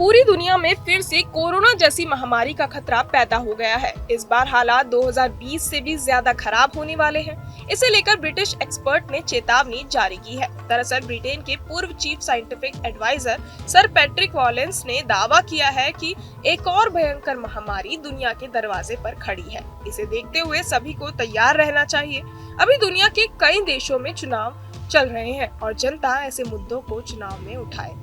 पूरी दुनिया में फिर से कोरोना जैसी महामारी का खतरा पैदा हो गया है। इस बार हालात 2020 से भी ज्यादा खराब होने वाले हैं। इसे लेकर ब्रिटिश एक्सपर्ट ने चेतावनी जारी की है। दरअसल ब्रिटेन के पूर्व chief scientific adviser Sir Patrick Vallance ने दावा किया है कि एक और भयंकर महामारी दुनिया के दरवाजे पर खड़ी है। इसे देखते हुए सभी को तैयार रहना चाहिए। अभी दुनिया के कई देशों में चुनाव चल रहे हैं और जनता ऐसे मुद्दों को चुनाव में उठाए।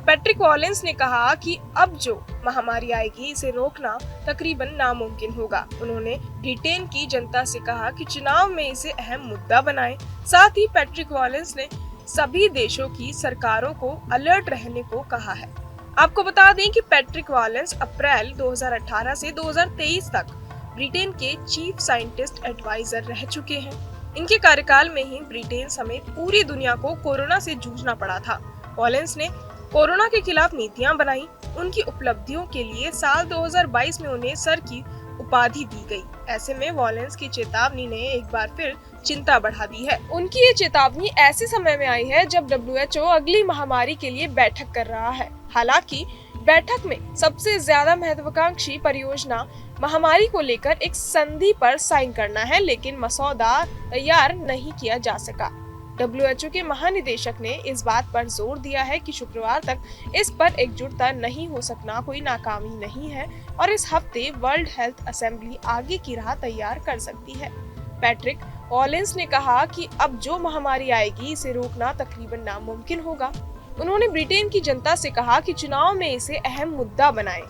पैट्रिक वॉलेंस ने कहा कि अब जो महामारी आएगी इसे रोकना तकरीबन नामुमकिन होगा। उन्होंने ब्रिटेन की जनता से कहा कि चुनाव में इसे अहम मुद्दा बनाएं। साथ ही पैट्रिक वॉलेंस ने सभी देशों की सरकारों को अलर्ट रहने को कहा है। आपको बता दें कि पैट्रिक वॉलेंस अप्रैल 2018 से 2023 तक ब्रिटेन के चीफ साइंटिस्ट एडवाइजर रह चुके हैं। इनके कार्यकाल में ही ब्रिटेन समेत पूरी दुनिया को कोरोना से जूझना पड़ा था। वॉलेंस ने कोरोना के खिलाफ नीतियां बनाई। उनकी उपलब्धियों के लिए साल 2022 में उन्हें सर की उपाधि दी गई। ऐसे में वॉलेंस की चेतावनी ने एक बार फिर चिंता बढ़ा दी है। उनकी ये चेतावनी ऐसे समय में आई है जब WHO अगली महामारी के लिए बैठक कर रहा है। हालांकि बैठक में सबसे ज्यादा महत्वाकांक्षी परियोजना महामारी को लेकर एक संधि पर साइन करना है, लेकिन मसौदा तैयार नहीं किया जा सका। WHO के महानिदेशक ने इस बात पर जोर दिया है कि शुक्रवार तक इस पर एकजुटता नहीं हो सकना कोई नाकामी नहीं है और इस हफ्ते वर्ल्ड हेल्थ असेंबली आगे की राह तैयार कर सकती है। पैट्रिक वॉलेंस ने कहा कि अब जो महामारी आएगी इसे रोकना तकरीबन नामुमकिन होगा। उन्होंने ब्रिटेन की जनता से कहा कि चुनाव में इसे अहम मुद्दा बनाएं।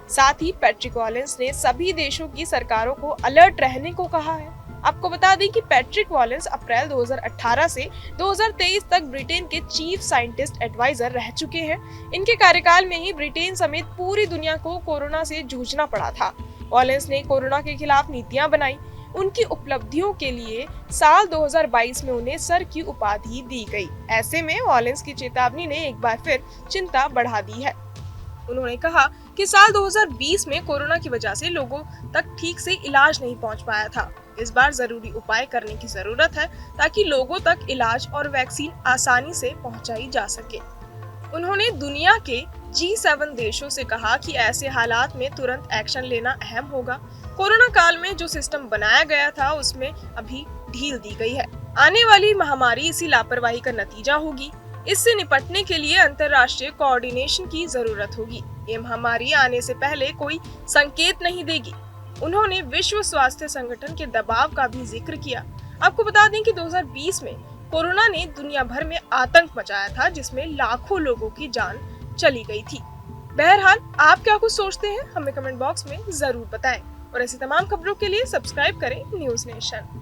साथ ही पैट्रिक वॉलेंस ने सभी देशों की सरकारों को अलर्ट रहने को कहा है। आपको बता दें कि पैट्रिक वॉलेंस अप्रैल 2018 से 2023 तक ब्रिटेन के चीफ साइंटिस्ट एडवाइजर रह चुके हैं। इनके कार्यकाल में ही ब्रिटेन समेत पूरी दुनिया को कोरोना से जूझना पड़ा था। वॉलेंस ने कोरोना के खिलाफ नीतियां बनाई। उनकी उपलब्धियों के लिए साल 2022 में उन्हें सर की उपाधि दी गई। ऐसे में वॉलेंस की चेतावनी ने एक बार फिर चिंता बढ़ा दी है। उन्होंने कहा कि साल 2020 में कोरोना की वजह से लोगों तक ठीक से इलाज नहीं पहुंच पाया था। इस बार जरूरी उपाय करने की जरूरत है ताकि लोगों तक इलाज और वैक्सीन आसानी से पहुंचाई जा सके। उन्होंने दुनिया के G7 देशों से कहा कि ऐसे हालात में तुरंत एक्शन लेना अहम होगा। कोरोना काल में जो सिस्टम बनाया गया था उसमें अभी ढील दी गई है। आने वाली महामारी इसी लापरवाही का नतीजा होगी। इससे निपटने के लिए अंतर्राष्ट्रीय कोऑर्डिनेशन की जरूरत होगी। ये महामारी आने से पहले कोई संकेत नहीं देगी। उन्होंने विश्व स्वास्थ्य संगठन के दबाव का भी जिक्र किया। आपको बता दें कि 2020 में कोरोना ने दुनिया भर में आतंक मचाया था, जिसमें लाखों लोगों की जान चली गई थी। बहरहाल आप क्या कुछ सोचते हैं हमें कमेंट बॉक्स में जरूर बताएं और ऐसी तमाम खबरों के लिए सब्सक्राइब करें न्यूज़ नेशन।